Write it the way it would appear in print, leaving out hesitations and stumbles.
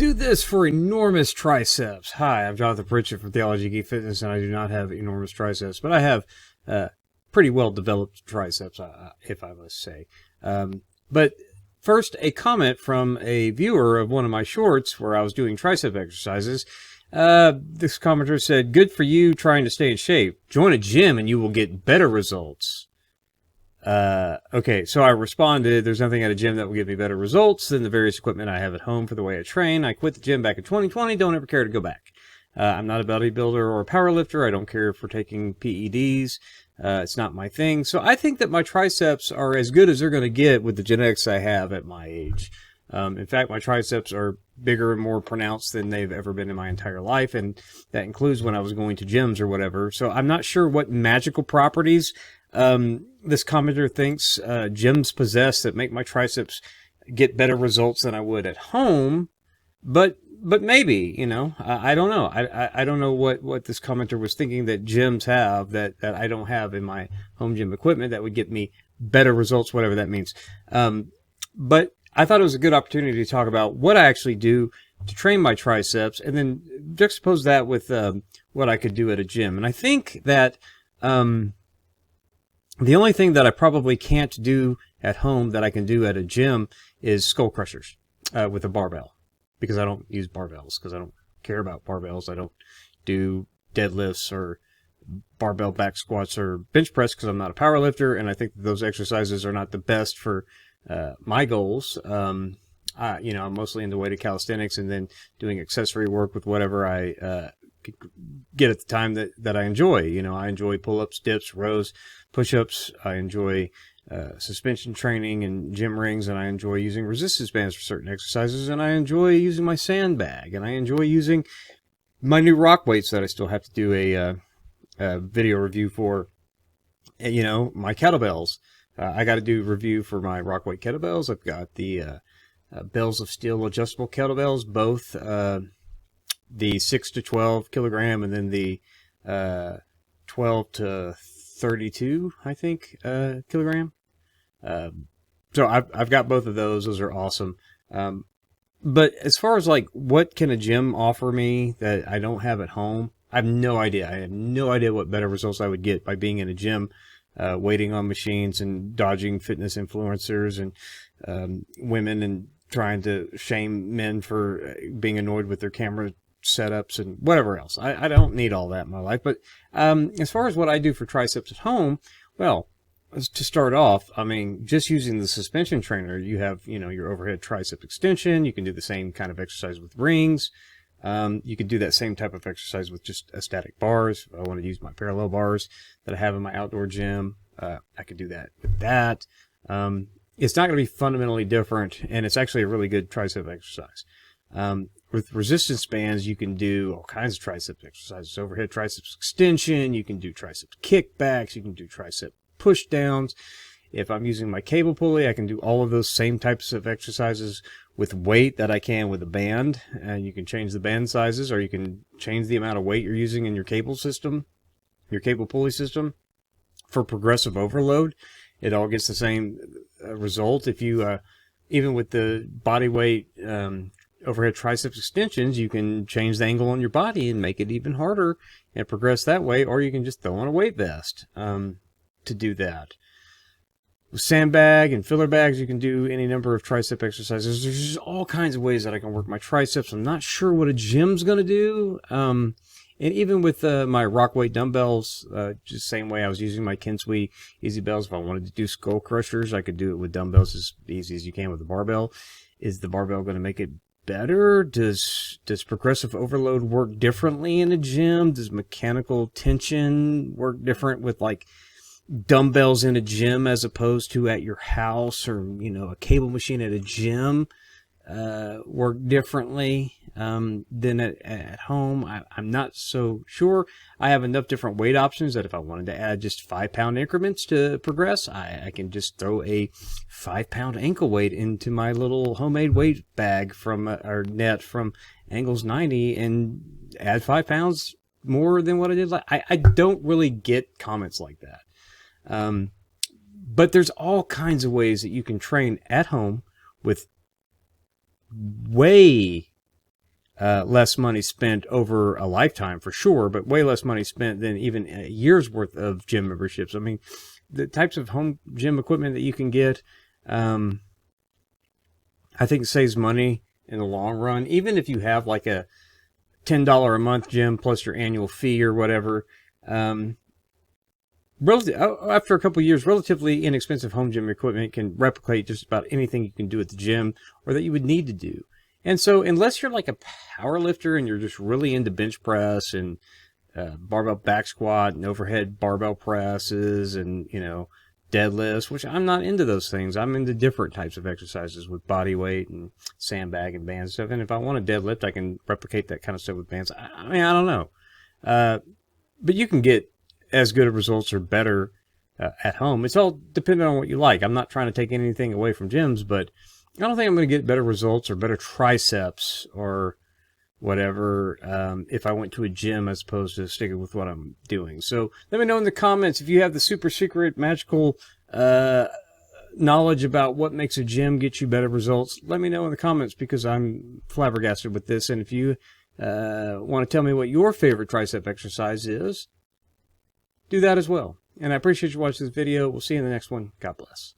Do this for enormous triceps. Hi, I'm Jonathan Pritchett from Theology, Geek, and I do not have enormous triceps, but I have pretty well-developed triceps, if I must say. But first, a comment from a viewer of one of my shorts where I was doing tricep exercises. This commenter said, "Good for you trying to stay in shape. Join a gym and you will get better results." Okay, so I responded, there's nothing at a gym that will give me better results than the various equipment I have at home for the way I train. I quit the gym back in 2020, don't ever care to go back. I'm not a bodybuilder or a powerlifter. I don't care for taking PEDs. It's not my thing. So I think that my triceps are as good as they're going to get with the genetics I have at my age. In fact, my triceps are bigger and more pronounced than they've ever been in my entire life, and that includes when I was going to gyms or whatever. So I'm not sure what magical properties this commenter thinks gyms possess that make my triceps get better results than I would at home, but maybe, you know, I don't know. I don't know what this commenter was thinking that gyms have that I don't have in my home gym equipment that would get me better results, whatever that means. But I thought it was a good opportunity to talk about what I actually do to train my triceps and then juxtapose that with what I could do at a gym. And I think that the only thing that I probably can't do at home that I can do at a gym is skull crushers with a barbell, because I don't use barbells, because I don't care about barbells. I don't do deadlifts or barbell back squats or bench press because I'm not a power lifter, and I think that those exercises are not the best for my goals. I'm mostly into weighted calisthenics and then doing accessory work with whatever I get at the time that I enjoy. You know, I enjoy pull-ups, dips, rows, push-ups. I enjoy suspension training and gym rings, and I enjoy using resistance bands for certain exercises, and I enjoy using my sandbag, and I enjoy using my new rock weights that I still have to do a video review for. You know, my kettlebells. I got to do a review for my rock weight kettlebells. I've got the Bells of Steel adjustable kettlebells, both the 6 to 12 kilogram and then the 12 to 32, I think, kilogram. So I've got both of those. Those are awesome. But as far as like what can a gym offer me that I don't have at home, I have no idea. I have no idea what better results I would get by being in a gym, waiting on machines and dodging fitness influencers and women and trying to shame men for being annoyed with their camera setups and whatever else. I don't need all that in my life. But as far as what I do for triceps at home, well, to start off, I mean, just using the suspension trainer, you have, you know, your overhead tricep extension. You can do the same kind of exercise with rings. You can do that same type of exercise with just static bars. If I want to use my parallel bars that I have in my outdoor gym, I could do that with that. It's not going to be fundamentally different, and it's actually a really good tricep exercise. With resistance bands, you can do all kinds of tricep exercises. Overhead triceps extension, you can do tricep kickbacks, you can do tricep push downs. If I'm using my cable pulley, I can do all of those same types of exercises with weight that I can with a band. And you can change the band sizes, or you can change the amount of weight you're using in your cable system, your cable pulley system. For progressive overload, it all gets the same result. If you, even with the body weight overhead triceps extensions, you can change the angle on your body and make it even harder and progress that way, or you can just throw on a weight vest to do that. With sandbag and filler bags, you can do any number of tricep exercises. There's just all kinds of ways that I can work my triceps. I'm not sure what a gym's going to do. And even with my rock weight dumbbells, just the same way I was using my Kinsui Easy Bells. If I wanted to do skull crushers, I could do it with dumbbells as easy as you can with a barbell. Is the barbell going to make it better? Does progressive overload work differently in a gym? Does mechanical tension work different with like dumbbells in a gym as opposed to at your house, or, you know, a cable machine at a gym work differently than at home? I'm not so sure. I have enough different weight options that if I wanted to add just 5-pound increments to progress, I can just throw a 5-pound ankle weight into my little homemade weight bag from or net from Angles 90 and add 5 pounds more than what I did. I don't really get comments like that. But there's all kinds of ways that you can train at home with way less money spent over a lifetime for sure, but way less money spent than even a year's worth of gym memberships. I mean, the types of home gym equipment that you can get, I think it saves money in the long run. Even if you have like a $10 a month gym plus your annual fee or whatever, after a couple of years, relatively inexpensive home gym equipment can replicate just about anything you can do at the gym or that you would need to do. And so unless you're like a power lifter and you're just really into bench press and barbell back squat and overhead barbell presses and, deadlifts, which I'm not into those things. I'm into different types of exercises with body weight and sandbag and bands and stuff. And if I want to deadlift, I can replicate that kind of stuff with bands. I mean, I don't know. But you can get as good of results or better at home. It's all dependent on what you like. I'm not trying to take anything away from gyms, but I don't think I'm going to get better results or better triceps or whatever if I went to a gym as opposed to sticking with what I'm doing. So let me know in the comments if you have the super secret magical knowledge about what makes a gym get you better results. Let me know in the comments because I'm flabbergasted with this. And if you want to tell me what your favorite tricep exercise is, do that as well. And I appreciate you watching this video. We'll see you in the next one. God bless.